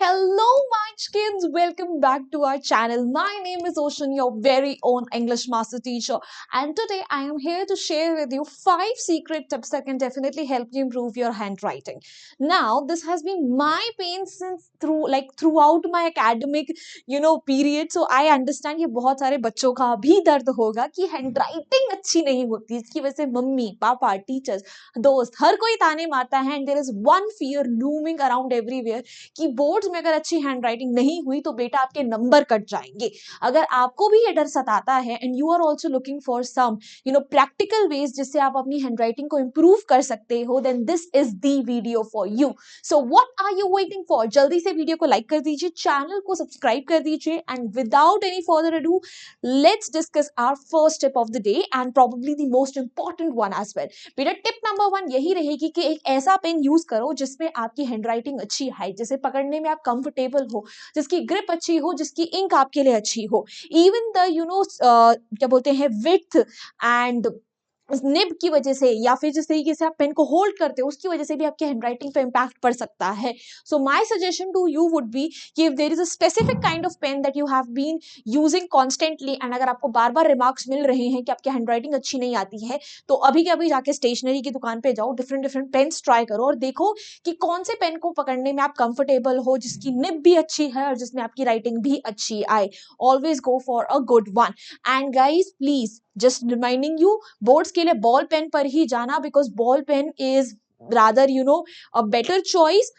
Hello, Munchkins. Welcome back to our channel. My name is Ocean, your very own English master teacher. And today I am here to share with you 5 secret tips that can definitely help you improve your handwriting. Now, this has been my pain since throughout my academic, period. So I understand ये बहुत सारे बच्चों का भी दर्द होगा कि handwriting अच्छी नहीं होती. इसकी वजह से मम्मी, पापा, टीचर्स, दोस्त, हर कोई ताने मारता है. And there is one fear looming around everywhere कि बोर्ड्स में अगर अच्छी हैंडराइटिंग नहीं हुई तो बेटा आपके नंबर कट जाएंगे. अगर आपको भी ये डर सताता है and you are also looking for some practical ways जिससे आप अपनी हैंडराइटिंग को इंप्रूव कर सकते हो, then this is the video for you. So what are you waiting for? जल्दी से वीडियो को लाइक कर दीजिए, चैनल को सब्सक्राइब कर दीजिए and without any further ado let's discuss our first tip of the day and probably the most important one as well. बेटा tip number 1 यही रहेगी कि एक ऐसा पेन यूज करो जिसमें आपकी हैंडराइटिंग अच्छी है, जिसे पकड़ने में आप कंफर्टेबल हो, जिसकी ग्रिप अच्छी हो, जिसकी इंक आपके लिए अच्छी हो. इवन द क्या बोलते हैं विड्थ एंड निब की वजह से या फिर जिस तरीके से आप पेन को होल्ड करते हो उसकी वजह से भी आपके हैंडराइटिंग पे इम्पैक्ट पड़ सकता है. So my suggestion to you would be कि if there is a specific kind of pen that you have been using constantly and अगर आपको बार बार रिमार्क्स मिल रहे हैं कि आपकी हैंडराइटिंग अच्छी नहीं आती है, तो अभी के अभी जाके स्टेशनरी की दुकान पे जाओ, डिफरेंट पेन्स ट्राई करो और देखो कि कौन से पेन को पकड़ने में आप कंफर्टेबल हो, जिसकी निब भी अच्छी है और जिसमें आपकी राइटिंग भी अच्छी आए. Always go for a good one. And guys please just reminding you, boards के लिए बॉल पेन पर ही जाना, because ball pen is rather a better choice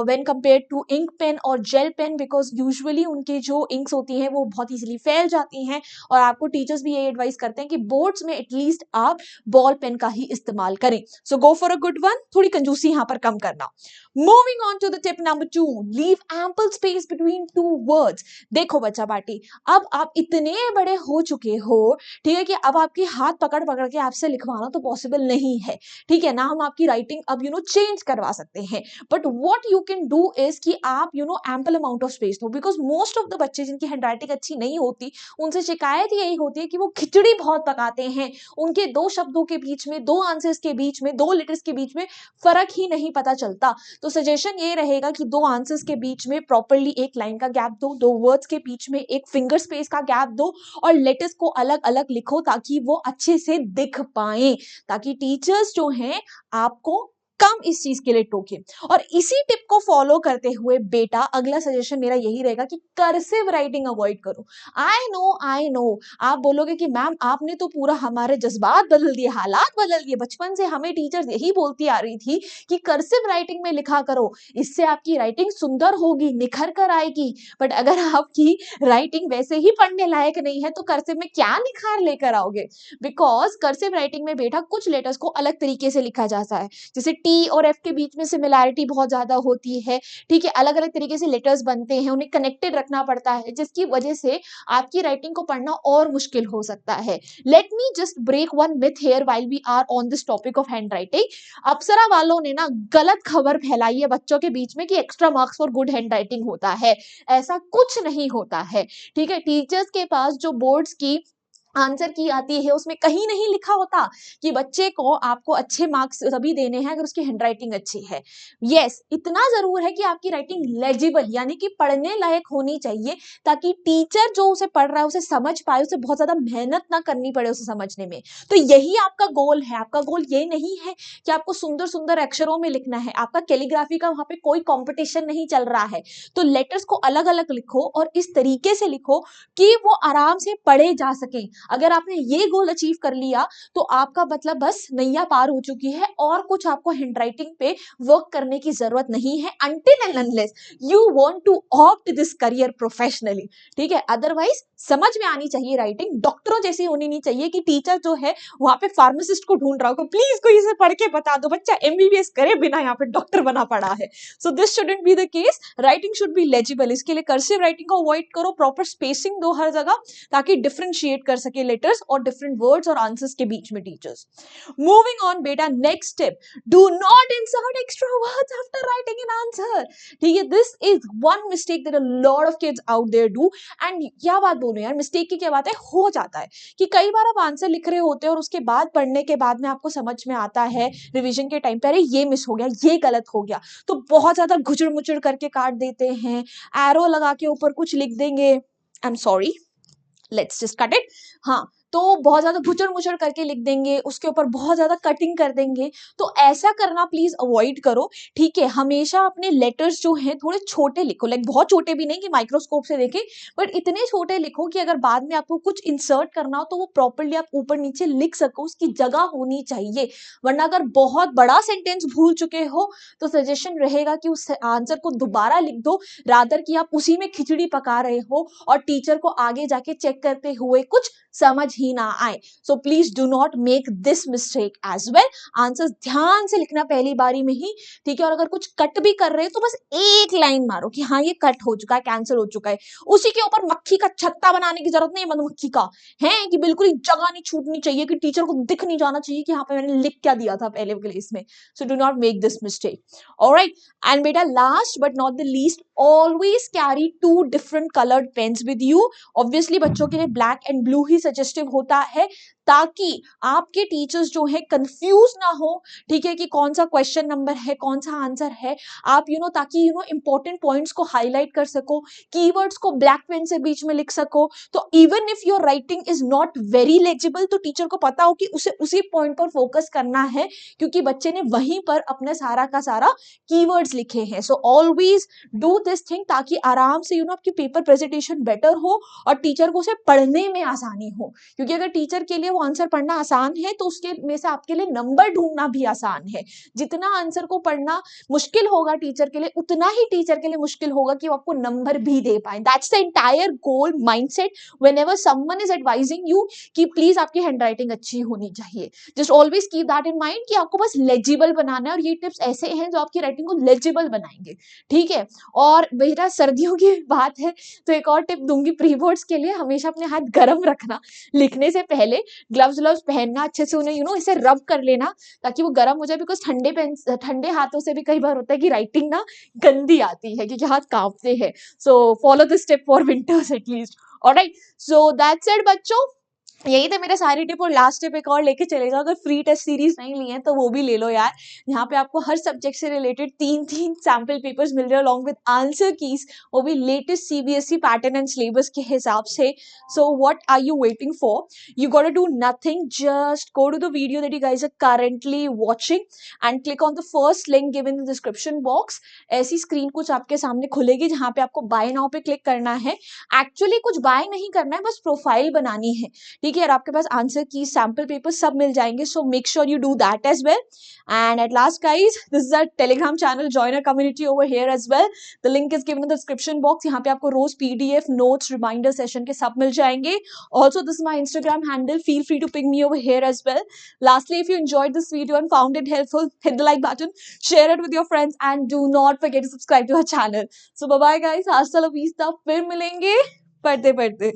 when compared to ink pen or gel pen, because usually उनके जो inks होती हैं वो बहुत easily फैल जाती हैं और आपको टीचर्स भी ये एडवाइस करते हैं कि बोर्ड्स में एटलीस्ट आप बॉल पेन का ही इस्तेमाल करें. So go for a good one. थोड़ी कंजूसी यहाँ पर कम करना. Moving on to the tip number 2, leave ample space between two words. देखो बच्चा पार्टी, अब आप इतने बड़े हो चुके हो, ठीक है, कि अब आपके हाथ पकड़ पकड़ के आपसे लिखवाना तो पॉसिबल नहीं है, ठीक है ना. हम आपकी राइटिंग अब चेंज करवा सकते हैं, but what you can do is कि आप एम्पल अमाउंट ऑफ स्पेस दो, बिकॉज मोस्ट ऑफ द बच्चे जिनकी हैंडराइटिंग अच्छी नहीं होती उनसे शिकायत यही होती है कि वो खिचड़ी बहुत पकाते हैं. उनके 2 शब्दों के बीच में, 2 आंसर्स के बीच में, 2 लेटर्स के बीच में फर्क ही नहीं पता चलता. तो सजेशन ये रहेगा कि 2 आंसर्स के बीच में प्रॉपरली एक लाइन का गैप दो, 2 वर्ड्स के बीच में एक फिंगर स्पेस का गैप दो और लेटर्स को अलग अलग लिखो ताकि वो अच्छे से दिख पाए, ताकि टीचर्स जो हैं आपको कम इस चीज के लिए टोके. और इसी टिप को फॉलो करते हुए बेटा अगला सजेशन मेरा यही रहेगा कि कर्सिव राइटिंग अवॉइड करो. आई नो आप बोलोगे कि मैम आपने तो पूरा हमारे जज्बात बदल दिए, हालात बदल दिए. बचपन से हमें टीचर्स यही बोलती आ रही थी कि कर्सिव राइटिंग में लिखा करो, इससे आपकी राइटिंग सुंदर होगी, निखर कर आएगी. बट अगर आपकी राइटिंग वैसे ही पढ़ने लायक नहीं है तो कर्सिव में क्या निखार लेकर आओगे? बिकॉज कर्सिव राइटिंग में बेटा कुछ लेटर्स को अलग तरीके से लिखा जाता है, जैसे टी और एफ के बीच में सिमिलैरिटी बहुत ज्यादा होती है, ठीक है, अलग अलग तरीके से लेटर्स बनते हैं, उन्हें कनेक्टेड रखना पड़ता है, जिसकी वजह से आपकी राइटिंग को पढ़ना और मुश्किल हो सकता है. Let me just break one myth here while we are on this topic of handwriting. Apsara वालों ने ना गलत खबर फैलाई है बच्चों के बीच में कि extra marks for good hand writing होता है. ऐसा कुछ नहीं होता है, ठीक है. टीचर्स के पास जो बोर्ड्स की आंसर की आती है उसमें कहीं नहीं लिखा होता कि बच्चे को आपको अच्छे मार्क्स तभी देने हैं अगर उसकी हैंडराइटिंग अच्छी है. यस, इतना जरूर है कि आपकी राइटिंग लेजिबल यानी कि पढ़ने लायक होनी चाहिए, ताकि टीचर जो उसे पढ़ रहा है उसे समझ पाए, उसे बहुत ज्यादा मेहनत ना करनी पड़े उसे समझने में. तो यही आपका गोल है. आपका गोल ये नहीं है कि आपको सुंदर सुंदर अक्षरों में लिखना है. आपका कैलीग्राफी का वहां पे कोई कॉम्पिटिशन नहीं चल रहा है. तो लेटर्स को अलग अलग लिखो और इस तरीके से लिखो कि वो आराम से पढ़े जा सके. अगर आपने ये गोल अचीव कर लिया तो आपका मतलब बस नैया पार हो चुकी है और कुछ आपको हैंडराइटिंग पे वर्क करने की जरूरत नहीं है, until and unless you want to opt this career professionally, ठीक है. अदरवाइज समझ में आनी चाहिए राइटिंग, डॉक्टरों जैसी होनी नहीं चाहिए कि टीचर जो है वहां पे फार्मासिस्ट को ढूंढ रहा हो, प्लीज कोई इसे पढ़ के बता दो, बच्चा एमबीबीएस करे बिना यहाँ पे डॉक्टर बना पड़ा है. So this shouldn't be the case. Writing should be legible. इसके लिए कर्सिव राइटिंग को अवॉइड करो, प्रॉपर स्पेसिंग दो हर जगह ताकि डिफरेंशिएट कर सके के लेटर्स और डिफरेंट वर्ड्स और आंसर्स के बीच में टीचर्स। मूविंग ऑन बेटा, next step, do not insert extra words after writing an answer. ठीक है, this is one mistake that a lot of kids out there do. And क्या बात बोलूं यार, मिस्टेक की क्या बात है, हो जाता है कि कई बार आप आंसर लिख रहे होते हैं और उसके बाद पढ़ने के बाद में आपको समझ में आता है रिवीजन के टाइम पे, अरे ये मिस हो गया, ये गलत हो गया, तो बहुत ज्यादा घुचड़ मुचड़ करके काट देते हैं, एरो लगा के ऊपर कुछ लिख देंगे, I am sorry, let's just cut it. हाँ, तो बहुत ज्यादा घुचड़ मुचड़ करके लिख देंगे, उसके ऊपर बहुत ज्यादा कटिंग कर देंगे, तो ऐसा करना प्लीज अवॉइड करो। ठीक है, हमेशा अपने लेटर्स जो हैं थोड़े छोटे लिखो, लाइक बहुत छोटे भी नहीं कि माइक्रोस्कोप से देखें, बट इतने छोटे लिखो कि अगर बाद में आपको कुछ इंसर्ट करना हो तो वो प्रॉपरली आप ऊपर नीचे लिख सको, उसकी जगह होनी चाहिए। वरना अगर बहुत बड़ा सेंटेंस भूल चुके हो तो सजेशन रहेगा कि उस आंसर को दोबारा लिख दो, रादर कि आप उसी में खिचड़ी पका रहे हो और टीचर को आगे जाके चेक करते हुए कुछ समझ ही ना आए। So please do not make this mistake as well. Answers ध्यान से लिखना पहली बारी में ही, ठीक है। और अगर कुछ कट भी कर रहे हो तो बस एक लाइन मारो कि हाँ ये कट हो चुका है, कैंसिल हो चुका है, उसी के ऊपर मक्खी का छत्ता बनाने की जरूरत नहीं है, मधुमक्खी का है कि बिल्कुल ही जगह नहीं छूटनी चाहिए, कि टीचर को दिख नहीं जाना चाहिए कि यहाँ पे मैंने लिख क्या दिया था पहले प्लेस में। So do not make this mistake, alright. And बेटा last but not the least, always carry 2 different coloured pens with you. Obviously बच्चों के लिए ब्लैक एंड ब्लू ही सजेस्टिव होता है, ताकि आपके टीचर्स जो है कंफ्यूज ना हो, ठीक है, कि कौन सा क्वेश्चन नंबर है, कौन सा आंसर है। आप ताकि इंपॉर्टेंट पॉइंट्स को हाईलाइट कर सको, कीवर्ड्स को ब्लैक पेन से बीच में लिख सको। तो even if your writing is not very legible, तो टीचर को पता हो कि उसे उसी पॉइंट पर फोकस करना है, क्योंकि बच्चे ने वहीं पर अपने सारा का सारा कीवर्ड्स लिखे हैं। So always do this thing, ताकि आराम से आपकी पेपर प्रेजेंटेशन बेटर हो और टीचर को उसे पढ़ने में आसानी हो। क्योंकि अगर टीचर के लिए वो आंसर पढ़ना आसान है तो उसके में से आपके लिए नंबर ढूंढना भी आसान है। जितना आंसर को पढ़ना मुश्किल होगा टीचर के लिए, उतना ही टीचर के लिए मुश्किल होगा कि वो आपको नंबर भी दे पाए। That's the entire goal mindset whenever someone is advising you कि प्लीज आपकी हैंडराइटिंग अच्छी होनी चाहिए। Just always keep that in mind कि आपको बस लेजिबल बनाना है, और ये टिप्स ऐसे हैं जो आपकी राइटिंग को लेजिबल बनाएंगे, ठीक है। और बेटा सर्दियों की बात है तो एक और टिप दूंगी प्री बोर्ड्स के लिए, हमेशा अपने हाथ गर्म रखना, लिखने से पहले ग्लव्स पहनना, अच्छे से उन्हें इसे रब कर लेना ताकि वो गर्म हो जाए। बिकॉज ठंडे हाथों से भी कई बार होता है कि राइटिंग ना गंदी आती है क्योंकि हाथ कांपते हैं। So follow this tip for winters at least, alright. So that's it बच्चों, यही थे मेरे सारे टिप। और लास्ट टिप एक और लेके चलेगा, अगर फ्री टेस्ट सीरीज नहीं ली है तो वो भी ले लो यार। यहाँ पे आपको हर सब्जेक्ट से रिलेटेड 3-3 सैम्पल पेपर्स मिल रहे हैं अलॉन्ग विद आंसर कीज, वो भी latest CBSE pattern and syllabus के हिसाब से। So what are you waiting for? You got to do nothing, just go to the video that you guys are currently watching and click on the first link given in the description box. ऐसी screen कुछ आपके सामने खुलेगी जहाँ पे आपको bye now पे click करना है। एक्चुअली कुछ बाय नहीं करना है, बस प्रोफाइल बनानी है, ठीक है। और आपके पास आंसर की सैंपल पेपर सब मिल जाएंगे। So make sure you do that as well. And at last guys, this is our Telegram channel, join our community over here as well. The link is given in the description box. यहाँ पे आपको रोज PDF, notes, reminder session के सब मिल जाएंगे। Also this my Instagram handle, feel free to ping me over here as well. Lastly, if you enjoyed this video and found it helpful, hit the like button, share it with your friends, and do not forget to subscribe to our channel. So bye bye guys, hasta la vista, फिर मिलेंगे पढ़ते पढ़ते।